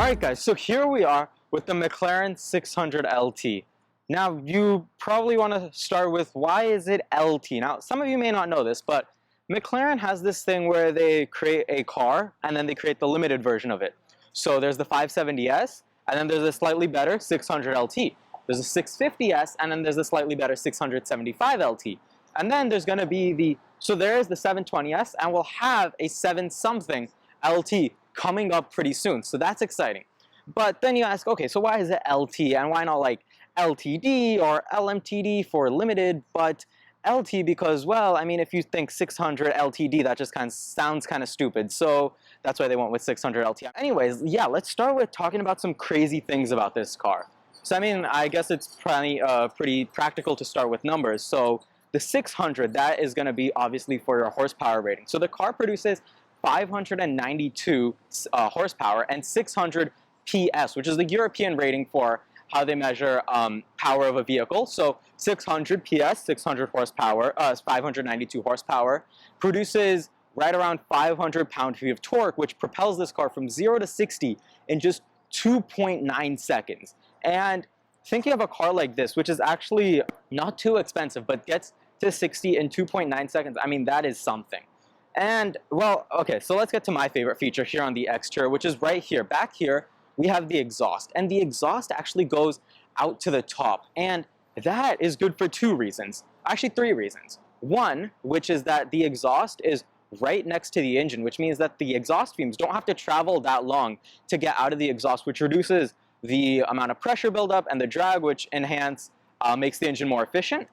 Alright guys, so here we are with the Mclaren 600Lt. Now you probably want to start with why is it LT? Now some of you may not know this, but McLaren has this thing where they create a car and then they create the limited version of it. So there's the 570S and then there's a slightly better 600LT. There's a 650S and then there's a slightly better 675LT. And then there's going to be there's the 720S and we'll have a 7 something LT coming up pretty soon, so that's exciting. But then you ask, okay, so why is it LT and why not like LTD or LMTD for limited, but LT because, well, I mean, if you think 600 LTD, that just sounds kind of stupid, so that's why they went with 600 LT. Anyways, yeah, let's start with talking about some crazy things about this car. So I mean, I guess it's pretty practical to start with numbers. So the 600, that is going to be obviously for your horsepower rating. So the car produces 592 horsepower and 600 PS, which is the European rating for how they measure power of a vehicle. So 600 PS, 600 horsepower, 592 horsepower, produces right around 500 pound-feet of torque, which propels this car from 0 to 60 in just 2.9 seconds. And thinking of a car like this, which is actually not too expensive, but gets to 60 in 2.9 seconds, I mean, that is something. And, well, okay, so let's get to my favorite feature here on the exterior, which is right here. Back here, we have the exhaust. And the exhaust actually goes out to the top. And that is good for 2 reasons. Actually, 3 reasons. One, which is that the exhaust is right next to the engine, which means that the exhaust fumes don't have to travel that long to get out of the exhaust, which reduces the amount of pressure buildup and the drag, which makes the engine more efficient.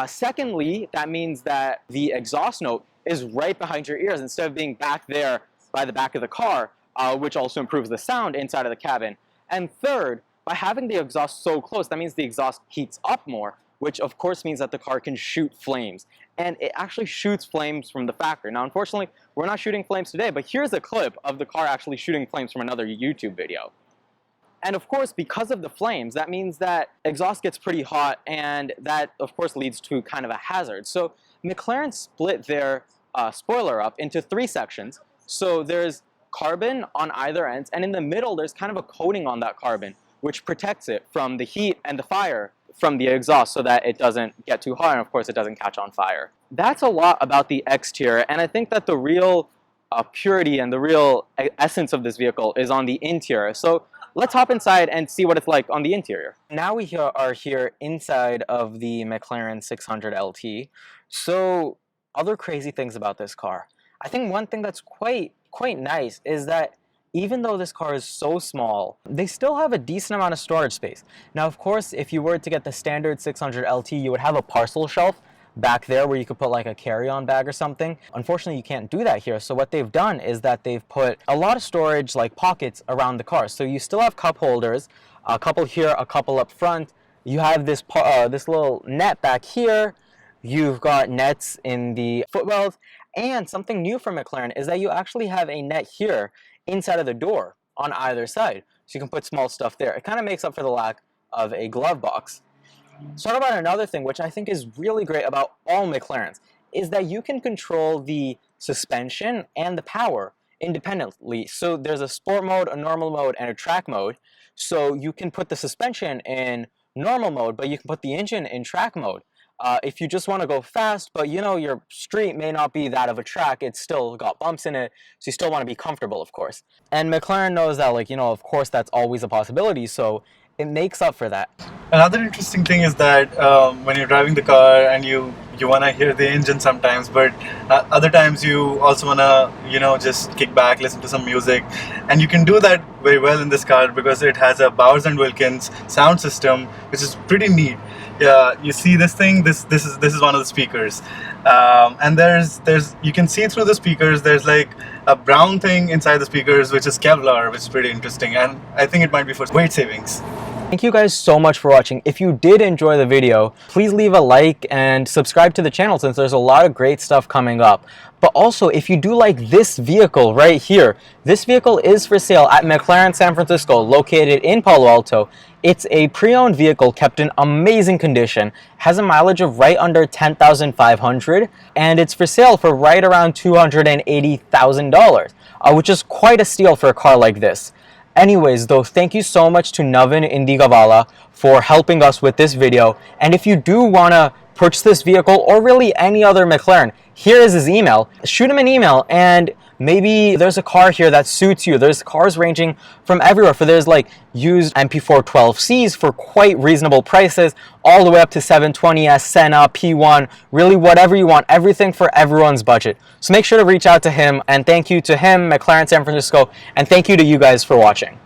Secondly, that means that the exhaust note is right behind your ears instead of being back there by the back of the car, which also improves the sound inside of the cabin. And third, by having the exhaust so close, that means the exhaust heats up more, which of course means that the car can shoot flames. And it actually shoots flames from the factory. Now, unfortunately, we're not shooting flames today, but here's a clip of the car actually shooting flames from another YouTube video. And of course, because of the flames, that means that exhaust gets pretty hot, and that of course leads to kind of a hazard. So McLaren split their spoiler up into 3 sections. So there's carbon on either ends, and in the middle there's kind of a coating on that carbon, which protects it from the heat and the fire from the exhaust so that it doesn't get too hot, and of course it doesn't catch on fire. That's a lot about the exterior, and I think that the real purity and the real essence of this vehicle is on the interior. So let's hop inside and see what it's like on the interior. Now we are here inside of the Mclaren 600Lt. So other crazy things about this car. I think one thing that's quite nice is that even though this car is so small, they still have a decent amount of storage space. Now, of course, if you were to get the standard 600Lt, you would have a parcel shelf back there where you could put like a carry-on bag or something. Unfortunately, you can't do that here. So what they've done is that they've put a lot of storage, like pockets, around the car. So you still have cup holders, a couple here, a couple up front. You have this little net back here. You've got nets in the footwells. And something new from McLaren is that you actually have a net here inside of the door on either side. So you can put small stuff there. It kind of makes up for the lack of a glove box. So talk about another thing, which I think is really great about all McLarens, is that you can control the suspension and the power independently. So there's a sport mode, a normal mode, and a track mode. So you can put the suspension in normal mode, but you can put the engine in track mode. If you just want to go fast, but you know your street may not be that of a track, it's still got bumps in it, so you still want to be comfortable, of course. And McLaren knows that, like, you know, of course that's always a possibility, so it makes up for that. Another interesting thing is that when you're driving the car and you want to hear the engine sometimes, but other times you also want to, you know, just kick back, listen to some music, and you can do that very well in this car because it has a Bowers & Wilkins sound system, which is pretty neat. Yeah, you see this thing. This is one of the speakers, and there's you can see through the speakers. There's like a brown thing inside the speakers, which is Kevlar, which is pretty interesting, and I think it might be for weight savings. Thank you guys so much for watching. If you did enjoy the video, please leave a like and subscribe to the channel since there's a lot of great stuff coming up. But also, if you do like this vehicle right here, this vehicle is for sale at McLaren San Francisco, located in Palo Alto. It's a pre-owned vehicle kept in amazing condition, has a mileage of right under 10,500, and it's for sale for right around $280,000, which is quite a steal for a car like this. Anyways, though, thank you so much to Navin Indigavala for helping us with this video. And if you do want to purchase this vehicle or really any other McLaren, here is his email. Shoot him an email, and maybe there's a car here that suits you. There's cars ranging from everywhere. There's like used MP4 12Cs for quite reasonable prices, all the way up to 720S, Senna, P1, really whatever you want, everything for everyone's budget. So make sure to reach out to him, and thank you to him, McLaren San Francisco, and thank you to you guys for watching.